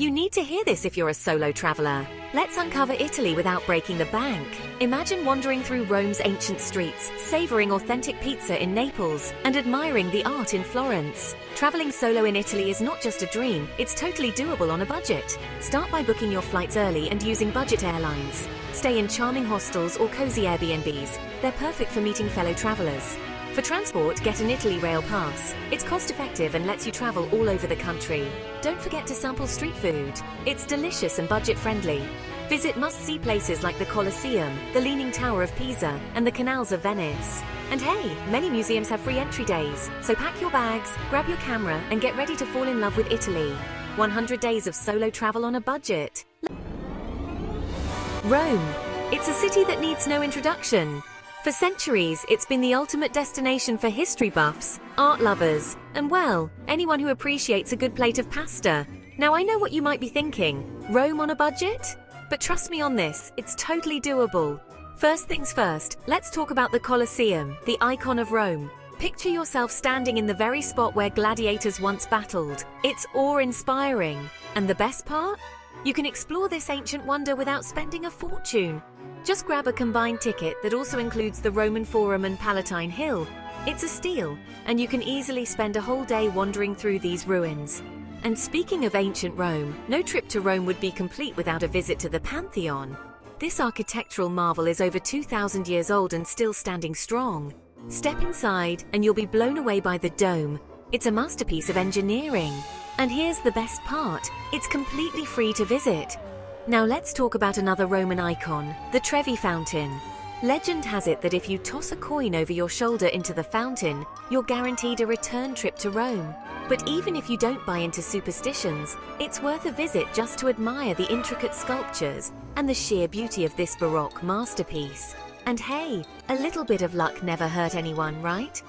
You need to hear this if you're a solo traveler. Let's uncover Italy without breaking the bank. Imagine wandering through Rome's ancient streets, savoring authentic pizza in Naples, and admiring the art in Florence. Traveling solo in Italy is not just a dream, it's totally doable on a budget. Start by booking your flights early and using budget airlines. Stay in charming hostels or cozy Airbnbs. They're perfect for meeting fellow travelers. For transport, get an Italy Rail Pass. It's cost-effective and lets you travel all over the country. Don't forget to sample street food. It's delicious and budget-friendly. Visit must-see places like the Colosseum, the Leaning Tower of Pisa, and the canals of Venice. And hey, many museums have free entry days, so pack your bags, grab your camera, and get ready to fall in love with Italy. 100 days of solo travel on a budget. Rome. It's a city that needs no introduction. For centuries, it's been the ultimate destination for history buffs, art lovers, and well, anyone who appreciates a good plate of pasta. Now I know what you might be thinking, Rome on a budget? But trust me on this, it's totally doable. First things first, let's talk about the Colosseum, the icon of Rome. Picture yourself standing in the very spot where gladiators once battled. It's awe-inspiring. And the best part? You can explore this ancient wonder without spending a fortune. Just grab a combined ticket that also includes the Roman Forum and Palatine Hill. It's a steal, and you can easily spend a whole day wandering through these ruins. And speaking of ancient Rome, no trip to Rome would be complete without a visit to the Pantheon. This architectural marvel is over 2,000 years old and still standing strong. Step inside, and you'll be blown away by the dome. It's a masterpiece of engineering. And here's the best part, it's completely free to visit. Now let's talk about another Roman icon, the Trevi Fountain. Legend has it that if you toss a coin over your shoulder into the fountain, you're guaranteed a return trip to Rome. But even if you don't buy into superstitions, it's worth a visit just to admire the intricate sculptures and the sheer beauty of this Baroque masterpiece. And hey, a little bit of luck never hurt anyone, right?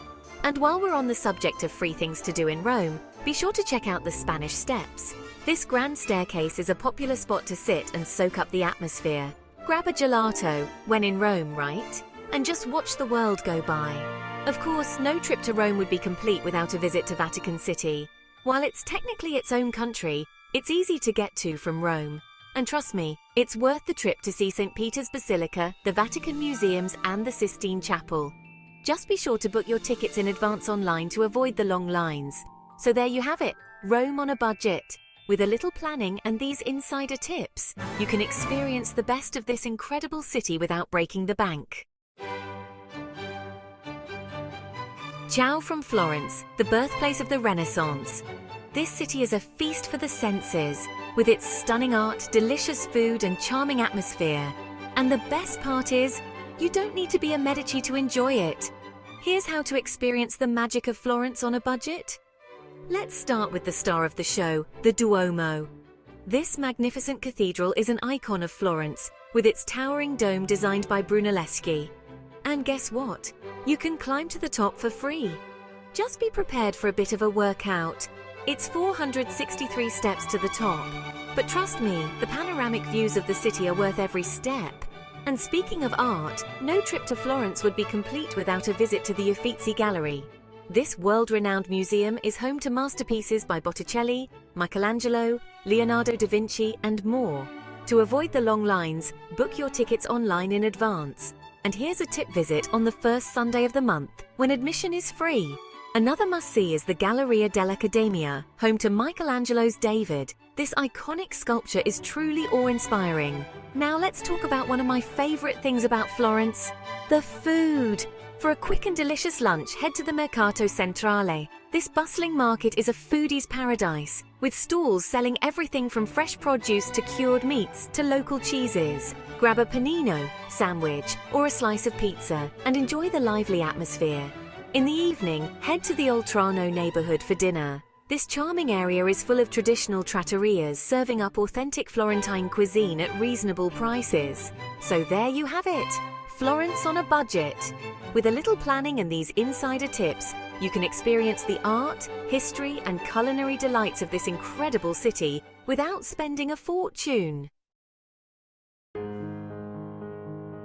And while we're on the subject of free things to do in Rome, be sure to check out the Spanish Steps. This grand staircase is a popular spot to sit and soak up the atmosphere. Grab a gelato, when in Rome, right? And just watch the world go by. Of course, no trip to Rome would be complete without a visit to Vatican City. While it's technically its own country, it's easy to get to from Rome. And trust me, it's worth the trip to see St. Peter's Basilica, the Vatican Museums, and the Sistine Chapel. Just be sure to book your tickets in advance online to avoid the long lines. So there you have it, Rome on a budget. With a little planning and these insider tips, you can experience the best of this incredible city without breaking the bank. Ciao from Florence, the birthplace of the Renaissance. This city is a feast for the senses, with its stunning art, delicious food, and charming atmosphere. And the best part is, you don't need to be a Medici to enjoy it. Here's how to experience the magic of Florence on a budget. Let's start with the star of the show, the Duomo. This magnificent cathedral is an icon of Florence, with its towering dome designed by Brunelleschi. And guess what? You can climb to the top for free. Just be prepared for a bit of a workout. It's 463 steps to the top. But trust me, the panoramic views of the city are worth every step. And speaking of art, no trip to Florence would be complete without a visit to the Uffizi Gallery. This world-renowned museum is home to masterpieces by Botticelli, Michelangelo, Leonardo da Vinci, and more. To avoid the long lines, book your tickets online in advance. And here's a tip visit on the first Sunday of the month, when admission is free. Another must-see is the Galleria dell'Accademia, home to Michelangelo's David. This iconic sculpture is truly awe-inspiring. Now let's talk about one of my favorite things about Florence, the food. For a quick and delicious lunch, head to the Mercato Centrale. This bustling market is a foodie's paradise, with stalls selling everything from fresh produce to cured meats to local cheeses. Grab a panino, sandwich, or a slice of pizza and enjoy the lively atmosphere. In the evening, head to the Oltrarno neighborhood for dinner. This charming area is full of traditional trattorias serving up authentic Florentine cuisine at reasonable prices. So there you have it, Florence on a budget. With a little planning and these insider tips, you can experience the art, history, and culinary delights of this incredible city without spending a fortune.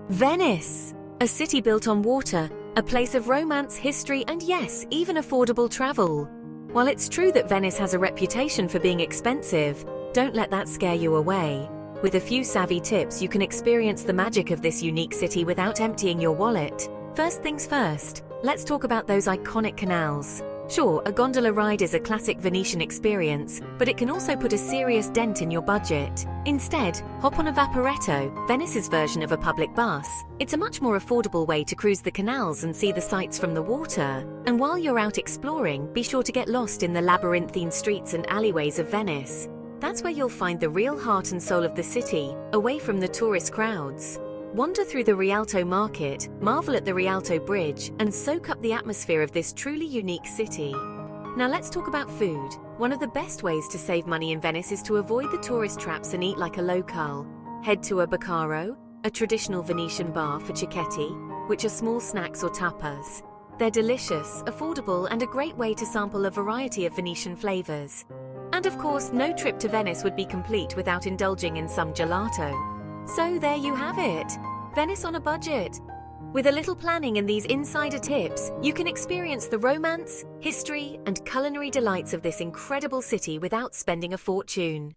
Venice, a city built on water, a place of romance, history, and yes, even affordable travel. While it's true that Venice has a reputation for being expensive, Don't let that scare you away. With a few savvy tips, you can experience the magic of this unique city without emptying your wallet. First things first, let's talk about those iconic canals. Sure, a gondola ride is a classic Venetian experience, but it can also put a serious dent in your budget. Instead, hop on a Vaporetto, Venice's version of a public bus. It's a much more affordable way to cruise the canals and see the sights from the water. And while you're out exploring, be sure to get lost in the labyrinthine streets and alleyways of Venice. That's where you'll find the real heart and soul of the city, away from the tourist crowds. Wander through the Rialto market, marvel at the Rialto Bridge, and soak up the atmosphere of this truly unique city. Now let's talk about food. One of the best ways to save money in Venice is to avoid the tourist traps and eat like a local. Head to a Baccaro, a traditional Venetian bar for cicchetti, which are small snacks or tapas. They're delicious, affordable, and a great way to sample a variety of Venetian flavors. And of course, no trip to Venice would be complete without indulging in some gelato. So there you have it, Venice on a budget. With a little planning and these insider tips, you can experience the romance, history, and culinary delights of this incredible city without spending a fortune.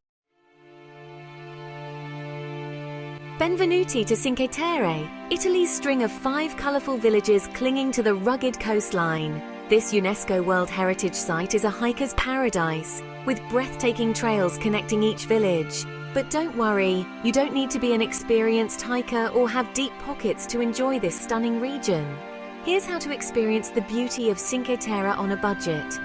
Benvenuti to Cinque Terre, Italy's string of 5 colourful villages clinging to the rugged coastline. This UNESCO World Heritage Site is a hiker's paradise, with breathtaking trails connecting each village. But don't worry, you don't need to be an experienced hiker or have deep pockets to enjoy this stunning region. Here's how to experience the beauty of Cinque Terre on a budget.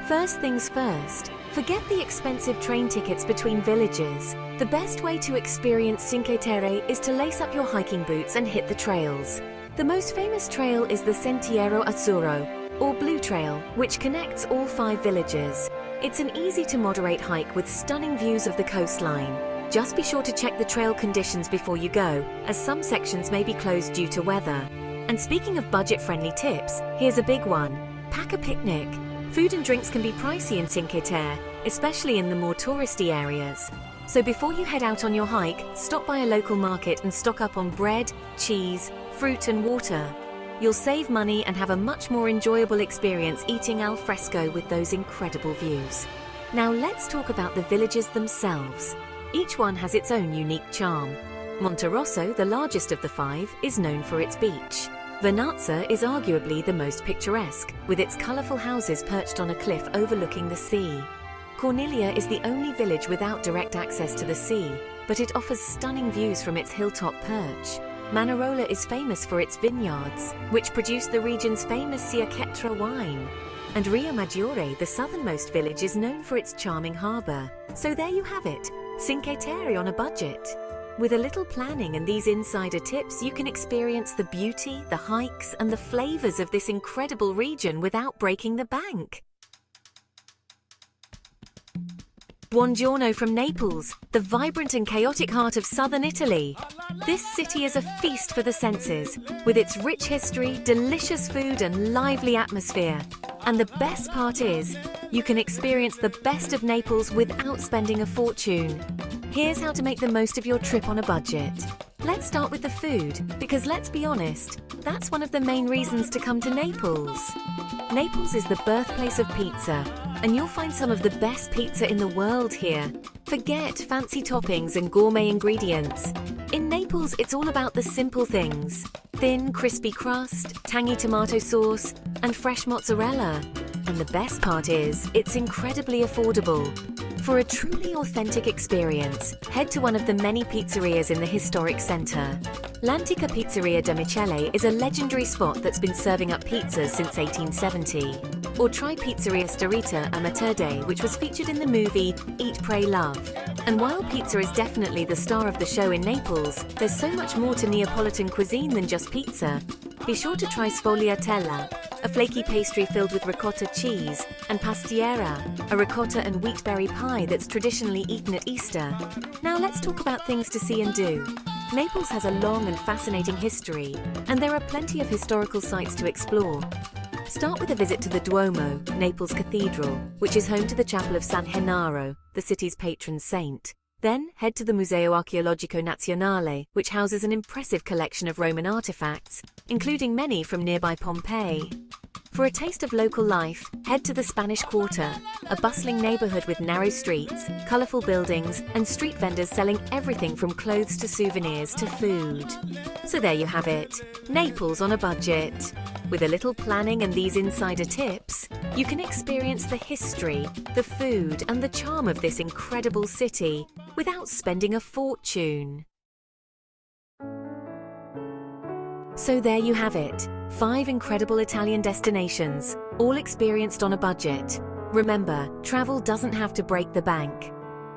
First things first, forget the expensive train tickets between villages. The best way to experience Cinque Terre is to lace up your hiking boots and hit the trails. The most famous trail is the Sentiero Azzurro, or Blue Trail, which connects all 5 villages. It's an easy to moderate hike with stunning views of the coastline. Just be sure to check the trail conditions before you go, as some sections may be closed due to weather. And speaking of budget-friendly tips, here's a big one. Pack a picnic. Food and drinks can be pricey in Cinque Terre, especially in the more touristy areas. So before you head out on your hike, stop by a local market and stock up on bread, cheese, fruit and water. You'll save money and have a much more enjoyable experience eating al fresco with those incredible views. Now let's talk about the villages themselves. Each one has its own unique charm. Monterosso, the largest of the 5, is known for its beach. Vernazza is arguably the most picturesque, with its colourful houses perched on a cliff overlooking the sea. Cornilia is the only village without direct access to the sea, but it offers stunning views from its hilltop perch. Manarola is famous for its vineyards, which produce the region's famous Siacetra wine. And Rio Maggiore, the southernmost village, is known for its charming harbour. So there you have it, Cinque Terre on a budget. With a little planning and these insider tips, you can experience the beauty, the hikes, and the flavours of this incredible region without breaking the bank. Buongiorno from Naples, the vibrant and chaotic heart of southern Italy. This city is a feast for the senses, with its rich history, delicious food and lively atmosphere. And the best part is, you can experience the best of Naples without spending a fortune. Here's how to make the most of your trip on a budget. Let's start with the food, because let's be honest, that's one of the main reasons to come to Naples. Naples is the birthplace of pizza, and you'll find some of the best pizza in the world here. Forget fancy toppings and gourmet ingredients. In Naples, it's all about the simple things. Thin, crispy crust, tangy tomato sauce, and fresh mozzarella. And the best part is, it's incredibly affordable. For a truly authentic experience, head to one of the many pizzerias in the historic centre. L'Antica Pizzeria de Michele is a legendary spot that's been serving up pizzas since 1870. Or try Pizzeria Starita a Materde, which was featured in the movie Eat, Pray, Love. And while pizza is definitely the star of the show in Naples, there's so much more to Neapolitan cuisine than just pizza. Be sure to try sfogliatella, a flaky pastry filled with ricotta cheese, and pastiera, a ricotta and wheatberry pie that's traditionally eaten at Easter. Now let's talk about things to see and do. Naples has a long and fascinating history, and there are plenty of historical sites to explore. Start with a visit to the Duomo, Naples Cathedral, which is home to the Chapel of San Gennaro, the city's patron saint. Then head to the Museo Archeologico Nazionale, which houses an impressive collection of Roman artifacts, including many from nearby Pompeii. For a taste of local life, head to the Spanish Quarter, a bustling neighborhood with narrow streets, colorful buildings, and street vendors selling everything from clothes to souvenirs to food. So there you have it, Naples on a budget. With a little planning and these insider tips, you can experience the history, the food, and the charm of this incredible city without spending a fortune. So there you have it, 5 incredible Italian destinations, all experienced on a budget. Remember, travel doesn't have to break the bank.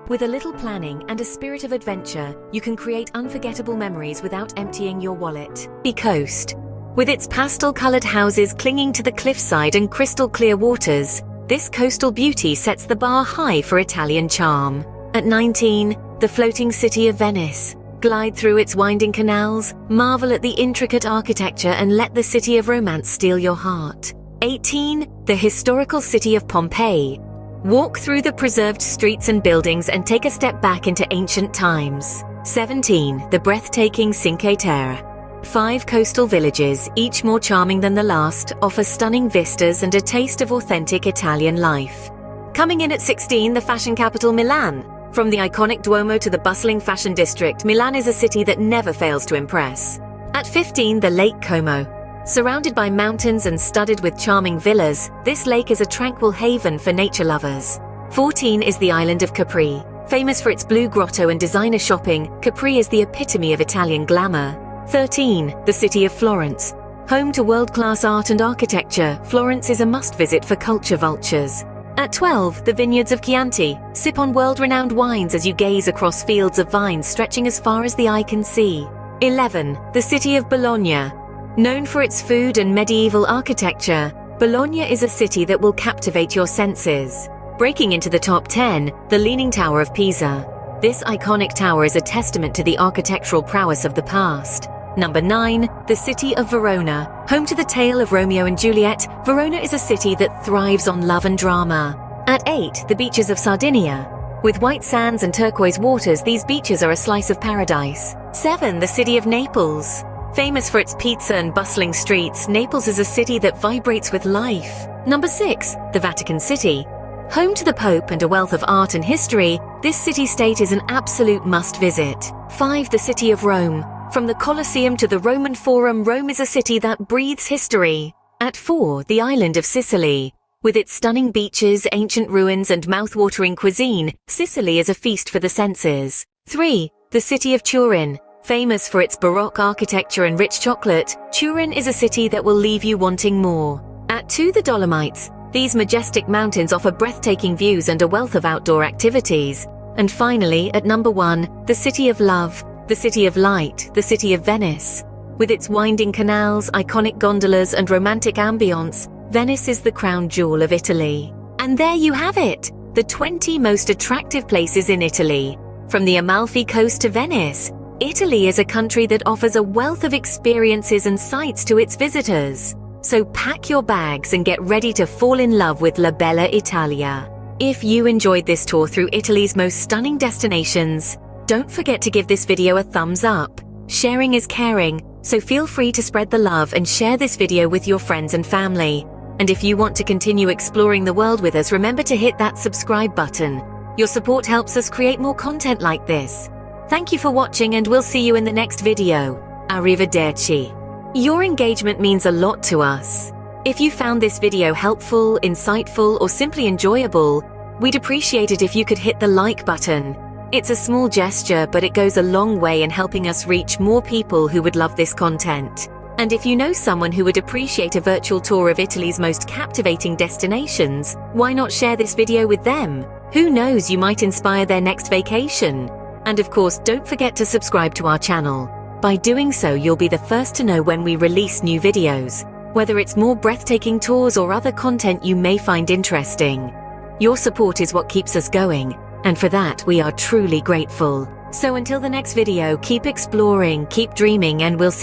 With a little planning and a spirit of adventure, you can create unforgettable memories without emptying your wallet. The coast. With its pastel-colored houses clinging to the cliffside and crystal-clear waters, this coastal beauty sets the bar high for Italian charm. At 19, the floating city of Venice. Glide through its winding canals, marvel at the intricate architecture, and let the city of romance steal your heart. 18, the historical city of Pompeii. Walk through the preserved streets and buildings and take a step back into ancient times. 17, the breathtaking Cinque Terre. 5 coastal villages, each more charming than the last, offer stunning vistas and a taste of authentic Italian life. Coming in at 16, the fashion capital Milan. From the iconic Duomo to the bustling fashion district, Milan is a city that never fails to impress. At 15, the Lake Como. Surrounded by mountains and studded with charming villas, this lake is a tranquil haven for nature lovers. 14 is the island of Capri. Famous for its blue grotto and designer shopping, Capri is the epitome of Italian glamour. 13, the city of Florence. Home to world-class art and architecture, Florence is a must-visit for culture vultures. At 12, the vineyards of Chianti. Sip on world-renowned wines as you gaze across fields of vines stretching as far as the eye can see. 11, the city of Bologna. Known for its food and medieval architecture, Bologna is a city that will captivate your senses. Breaking into the top 10, the Leaning Tower of Pisa. This iconic tower is a testament to the architectural prowess of the past. Number 9, the city of Verona. Home to the tale of Romeo and Juliet, Verona is a city that thrives on love and drama. At 8, the beaches of Sardinia. With white sands and turquoise waters, these beaches are a slice of paradise. 7, the city of Naples. Famous for its pizza and bustling streets, Naples is a city that vibrates with life. Number 6, the Vatican City. Home to the Pope and a wealth of art and history, this city-state is an absolute must-visit. 5, the city of Rome. From the Colosseum to the Roman Forum, Rome is a city that breathes history. At 4, the island of Sicily. With its stunning beaches, ancient ruins, and mouth-watering cuisine, Sicily is a feast for the senses. 3, the city of Turin. Famous for its Baroque architecture and rich chocolate, Turin is a city that will leave you wanting more. At 2, the Dolomites. These majestic mountains offer breathtaking views and a wealth of outdoor activities. And finally, at number 1, the city of love. The city of light, the city of Venice. With its winding canals, iconic gondolas, and romantic ambience, Venice is the crown jewel of Italy. And there you have it, the 20 most attractive places in Italy. From the Amalfi Coast to Venice, Italy is a country that offers a wealth of experiences and sights to its visitors. So pack your bags and get ready to fall in love with La Bella Italia. If you enjoyed this tour through Italy's most stunning destinations, don't forget to give this video a thumbs up. Sharing is caring, so feel free to spread the love and share this video with your friends and family. And if you want to continue exploring the world with us, remember to hit that subscribe button. Your support helps us create more content like this. Thank you for watching, and we'll see you in the next video. Arrivederci. Your engagement means a lot to us. If you found this video helpful, insightful, or simply enjoyable, we'd appreciate it if you could hit the like button. It's a small gesture, but it goes a long way in helping us reach more people who would love this content. And if you know someone who would appreciate a virtual tour of Italy's most captivating destinations, why not share this video with them? Who knows, you might inspire their next vacation. And of course, don't forget to subscribe to our channel. By doing so, you'll be the first to know when we release new videos, whether it's more breathtaking tours or other content you may find interesting. Your support is what keeps us going, and for that we are truly grateful. So until the next video, keep exploring, keep dreaming, and we'll see